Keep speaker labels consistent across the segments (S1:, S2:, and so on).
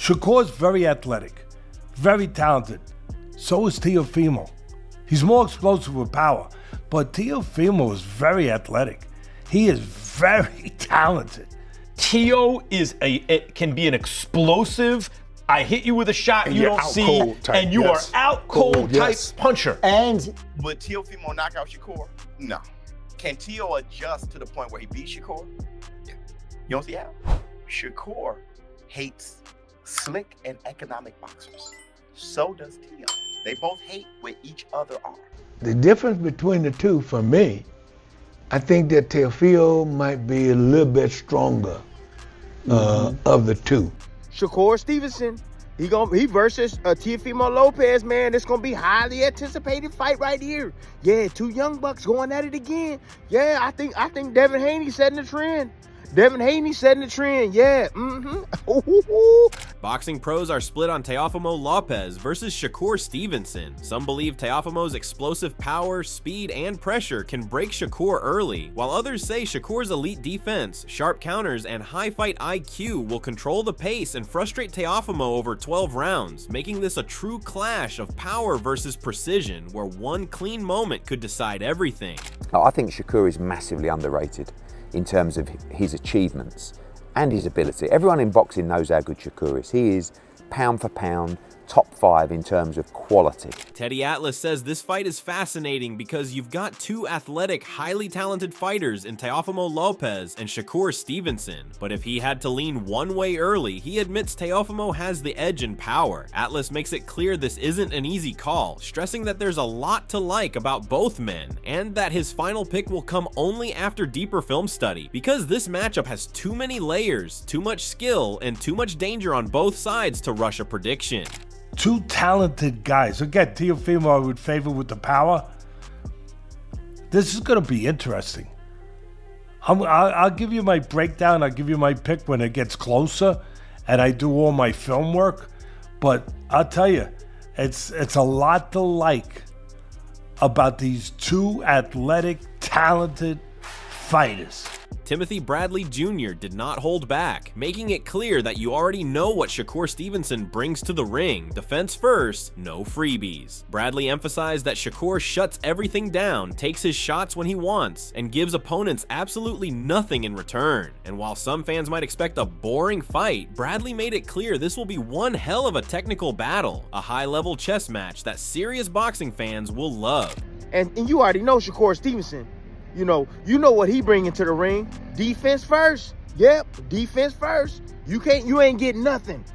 S1: Shakur's very athletic, very talented. So is Teofimo. He's more explosive with power, but Teofimo is very athletic. He is very talented.
S2: Teo can be an explosive, I hit you with a shot you don't see, and you are out cold type puncher.
S3: And would Teofimo knock out Shakur? No. Can Teo adjust to the point where he beats Shakur? Yeah. You don't see how? Shakur hates slick and economic boxers. So does Teo. They both hate where each other are.
S4: The difference between the two, for me, I think that Teofimo might be a little bit stronger of the two.
S5: Shakur Stevenson, he versus Teofimo Lopez, man. It's gonna be highly anticipated fight right here. Yeah, two young bucks going at it again. Yeah, I think Devin Haney setting the trend. Yeah.
S6: Boxing pros are split on Teofimo Lopez versus Shakur Stevenson. Some believe Teofimo's explosive power, speed, and pressure can break Shakur early, while others say Shakur's elite defense, sharp counters, and high fight IQ will control the pace and frustrate Teofimo over 12 rounds, making this a true clash of power versus precision, where one clean moment could decide everything.
S7: I think Shakur is massively underrated in terms of his achievements and his ability. Everyone in boxing knows how good Shakur is. He is pound for pound top 5 in terms of quality.
S6: Teddy Atlas says this fight is fascinating because you've got two athletic, highly talented fighters in Teofimo Lopez and Shakur Stevenson. But if he had to lean one way early, he admits Teofimo has the edge in power. Atlas makes it clear this isn't an easy call, stressing that there's a lot to like about both men, and that his final pick will come only after deeper film study, because this matchup has too many layers, too much skill, and too much danger on both sides to rush a prediction.
S1: Two talented guys. Again, Teofimo I would favor with the power. This is going to be interesting. I'll give you my breakdown. I'll give you my pick when it gets closer and I do all my film work. But I'll tell you, it's a lot to like about these two athletic, talented fighters.
S6: Timothy Bradley Jr. did not hold back, making it clear that you already know what Shakur Stevenson brings to the ring. Defense first, no freebies. Bradley emphasized that Shakur shuts everything down, takes his shots when he wants, and gives opponents absolutely nothing in return. And while some fans might expect a boring fight, Bradley made it clear this will be one hell of a technical battle, a high-level chess match that serious boxing fans will love.
S5: And you already know Shakur Stevenson. You know what he bring into the ring. Defense first. Yep, defense first. You ain't getting nothing.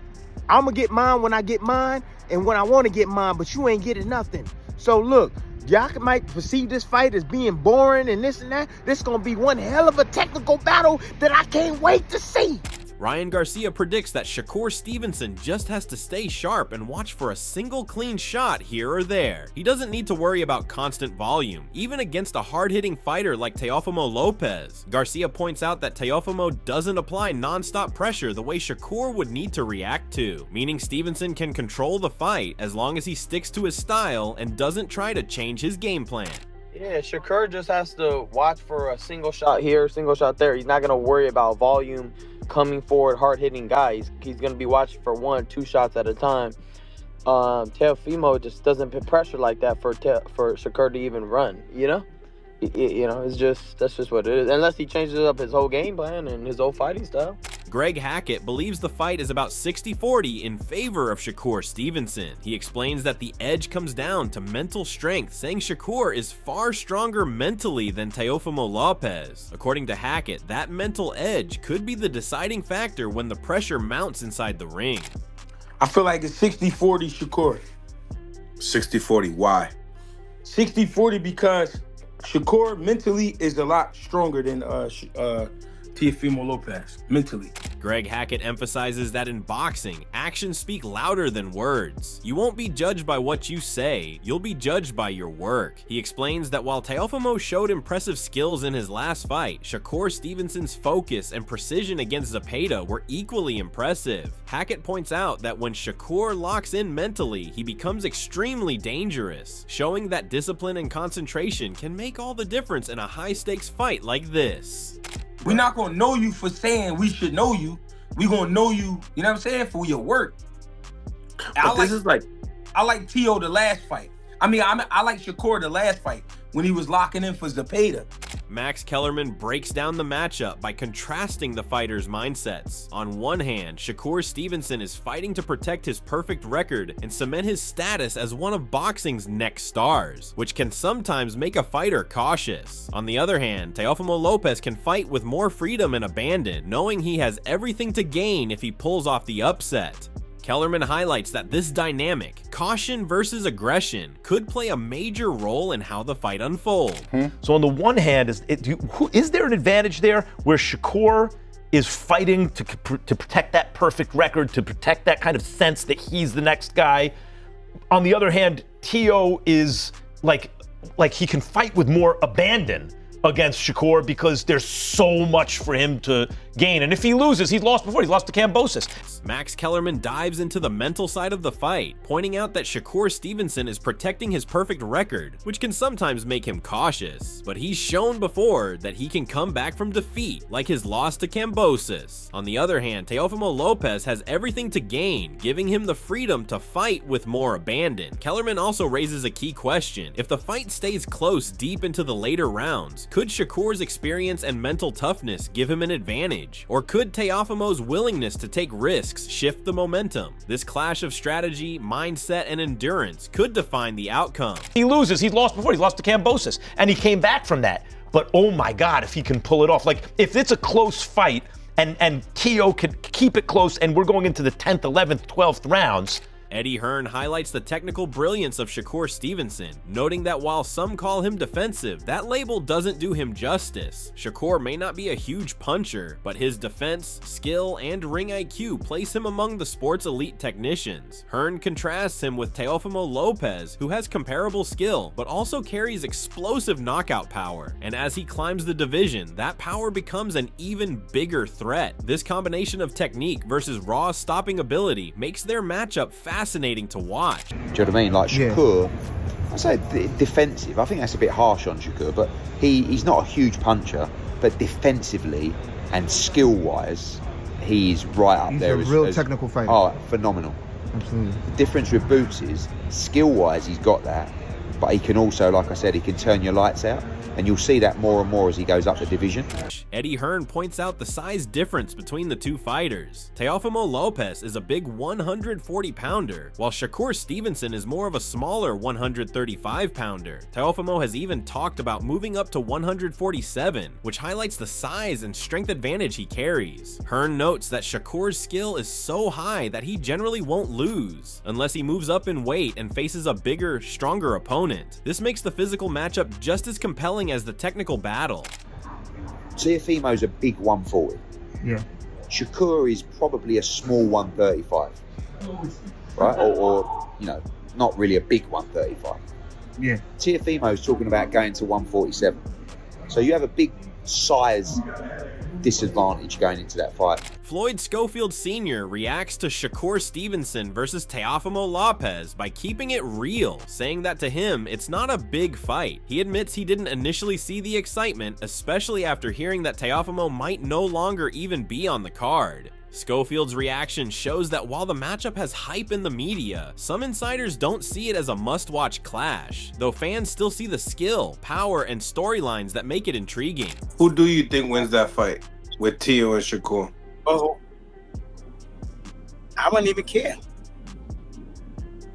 S5: I'ma get mine when I get mine and when I want to get mine, but you ain't getting nothing. So look, y'all might perceive this fight as being boring and this and that. This gonna be one hell of a technical battle that I can't wait to see.
S6: Ryan Garcia predicts that Shakur Stevenson just has to stay sharp and watch for a single clean shot here or there. He doesn't need to worry about constant volume, even against a hard-hitting fighter like Teofimo Lopez. Garcia points out that Teofimo doesn't apply non-stop pressure the way Shakur would need to react to, meaning Stevenson can control the fight as long as he sticks to his style and doesn't try to change his game plan.
S8: Yeah, Shakur just has to watch for a single shot here, single shot there. He's not going to worry about volume coming forward, hard-hitting guys. He's going to be watching for 1 or 2 shots at a time. Teofimo just doesn't put pressure like that for Shakur to even run, you know? It's just, that's just what it is. Unless he changes up his whole game plan and his whole fighting style.
S6: Greg Hackett believes the fight is about 60-40 in favor of Shakur Stevenson. He explains that the edge comes down to mental strength, saying Shakur is far stronger mentally than Teofimo Lopez. According to Hackett, that mental edge could be the deciding factor when the pressure mounts inside the ring.
S9: I feel like it's 60-40 Shakur.
S10: 60-40, why?
S9: 60-40 because Shakur mentally is a lot stronger than Teofimo Lopez, mentally.
S6: Greg Hackett emphasizes that in boxing, actions speak louder than words. You won't be judged by what you say, you'll be judged by your work. He explains that while Teofimo showed impressive skills in his last fight, Shakur Stevenson's focus and precision against Zepeda were equally impressive. Hackett points out that when Shakur locks in mentally, he becomes extremely dangerous, showing that discipline and concentration can make all the difference in a high-stakes fight like this.
S9: We're not gonna know you for saying we should know you. we gonna know you. You know what I'm saying, for your work.
S10: But this is like,
S9: I like Teo the last fight. I mean, I like Shakur the last fight when he was locking in for Zepeda.
S6: Max Kellerman breaks down the matchup by contrasting the fighters' mindsets. On one hand, Shakur Stevenson is fighting to protect his perfect record and cement his status as one of boxing's next stars, which can sometimes make a fighter cautious. On the other hand, Teofimo Lopez can fight with more freedom and abandon, knowing he has everything to gain if he pulls off the upset. Kellerman highlights that this dynamic, caution versus aggression, could play a major role in how the fight unfolds.
S2: So on the one hand, is there an advantage there where Shakur is fighting to protect that perfect record, to protect that kind of sense that he's the next guy? On the other hand, Teo is like he can fight with more abandon against Shakur because there's so much for him to gain. And if he loses, he's lost before. He's lost to Kambosos.
S6: Max Kellerman dives into the mental side of the fight, pointing out that Shakur Stevenson is protecting his perfect record, which can sometimes make him cautious. But he's shown before that he can come back from defeat, like his loss to Kambosos. On the other hand, Teofimo Lopez has everything to gain, giving him the freedom to fight with more abandon. Kellerman also raises a key question. If the fight stays close deep into the later rounds, could Shakur's experience and mental toughness give him an advantage? Or could Teofimo's willingness to take risks shift the momentum? This clash of strategy, mindset, and endurance could define the outcome.
S2: He loses, he's lost before. He's lost to Kambosos, and he came back from that. But oh my God, if he can pull it off. Like, if it's a close fight and Teo can keep it close and we're going into the 10th, 11th, 12th rounds,
S6: Eddie Hearn highlights the technical brilliance of Shakur Stevenson, noting that while some call him defensive, that label doesn't do him justice. Shakur may not be a huge puncher, but his defense, skill, and ring IQ place him among the sport's elite technicians. Hearn contrasts him with Teofimo Lopez, who has comparable skill, but also carries explosive knockout power. And as he climbs the division, that power becomes an even bigger threat. This combination of technique versus raw stopping ability makes their matchup fascinating to watch.
S7: Do you know what I mean? Like Shakur, I say defensive. I think that's a bit harsh on Shakur, but he's not a huge puncher, but defensively and skill-wise, he's right up there.
S5: He's a real technical fighter.
S7: Oh, phenomenal.
S5: Absolutely.
S7: The difference with Boots is skill-wise, he's got that, but he can also, like I said, he can turn your lights out. And you'll see that more and more as he goes up the division.
S6: Eddie Hearn points out the size difference between the two fighters. Teofimo Lopez is a big 140-pounder, while Shakur Stevenson is more of a smaller 135-pounder. Teofimo has even talked about moving up to 147, which highlights the size and strength advantage he carries. Hearn notes that Shakur's skill is so high that he generally won't lose, unless he moves up in weight and faces a bigger, stronger opponent. This makes the physical matchup just as compelling as the technical battle.
S7: Teofimo's a big 140.
S5: Yeah.
S7: Shakur is probably a small 135. Right? Or you know, not really a big 135.
S5: Yeah.
S7: Teofimo's talking about going to 147. So you have a big size disadvantage going into that fight.
S6: Floyd Schofield Sr. reacts to Shakur Stevenson versus Teofimo Lopez by keeping it real, saying that to him, it's not a big fight. He admits he didn't initially see the excitement, especially after hearing that Teofimo might no longer even be on the card. Schofield's reaction shows that while the matchup has hype in the media, some insiders don't see it as a must-watch clash, though fans still see the skill, power, and storylines that make it intriguing.
S10: Who do you think wins that fight with Teo and Shakur?
S5: Oh, I wouldn't even care.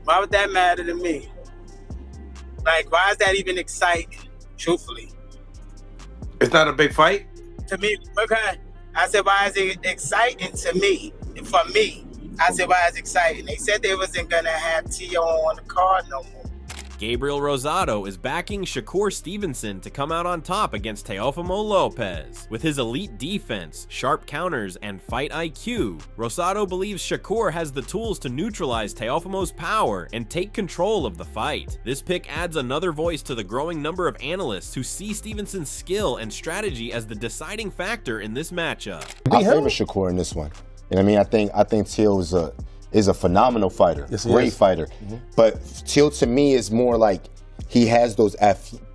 S5: Why would that matter to me? Like, why is that even exciting, truthfully?
S10: It's not a big fight?
S5: To me, okay. I said, why is it exciting to me? For me, I said, why is it exciting? They said they wasn't going to have Teo on the card no more.
S6: Gabriel Rosado is backing Shakur Stevenson to come out on top against Teofimo Lopez. With his elite defense, sharp counters, and fight IQ, Rosado believes Shakur has the tools to neutralize Teofimo's power and take control of the fight. This pick adds another voice to the growing number of analysts who see Stevenson's skill and strategy as the deciding factor in this matchup.
S11: I favor Shakur in this one. You know what I mean? I think Teo is a phenomenal fighter, great fighter. But Teo to me is more like he has those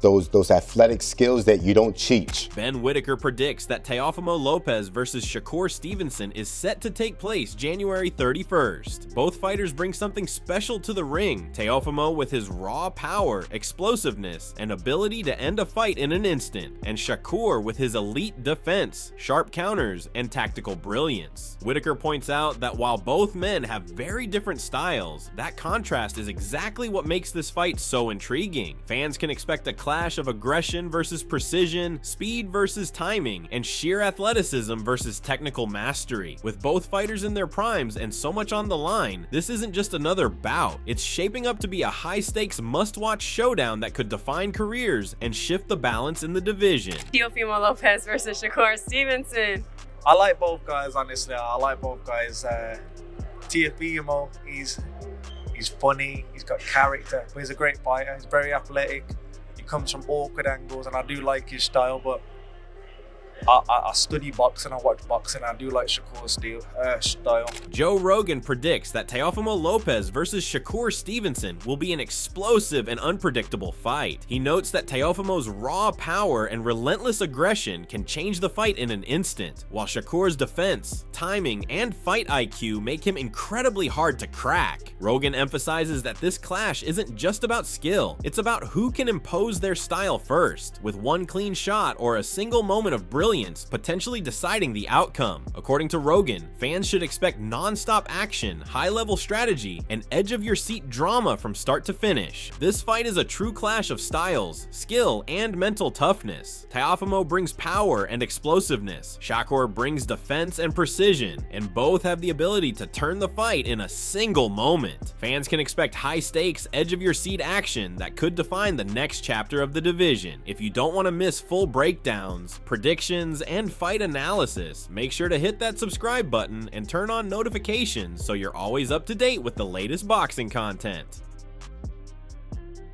S11: those athletic skills that you don't teach.
S6: Ben Whitaker predicts that Teofimo Lopez versus Shakur Stevenson is set to take place January 31st. Both fighters bring something special to the ring. Teofimo with his raw power, explosiveness, and ability to end a fight in an instant, and Shakur with his elite defense, sharp counters, and tactical brilliance. Whitaker points out that while both men have very different styles, that contrast is exactly what makes this fight so intriguing. Fans can expect a clash of aggression versus precision, speed versus timing, and sheer athleticism versus technical mastery. With both fighters in their primes and so much on the line, this isn't just another bout. It's shaping up to be a high-stakes must-watch showdown that could define careers and shift the balance in the division.
S12: Teofimo Lopez versus Shakur Stevenson.
S13: I like both guys, honestly. I like both guys. Teofimo, he's funny, he's got character, but he's a great fighter. He's very athletic. He comes from awkward angles, and I do like his style, but I study boxing, I watch boxing, I do like Shakur's style.
S6: Joe Rogan predicts that Teofimo Lopez versus Shakur Stevenson will be an explosive and unpredictable fight. He notes that Teofimo's raw power and relentless aggression can change the fight in an instant, while Shakur's defense, timing, and fight IQ make him incredibly hard to crack. Rogan emphasizes that this clash isn't just about skill, it's about who can impose their style first, with one clean shot or a single moment of brilliance potentially deciding the outcome. According to Rogan, fans should expect non-stop action, high-level strategy, and edge-of-your-seat drama from start to finish. This fight is a true clash of styles, skill, and mental toughness. Teofimo brings power and explosiveness, Shakur brings defense and precision, and both have the ability to turn the fight in a single moment. Fans can expect high-stakes, edge-of-your-seat action that could define the next chapter of the division. If you don't want to miss full breakdowns, predictions, and fight analysis, make sure to hit that subscribe button and turn on notifications so you're always up to date with the latest boxing content.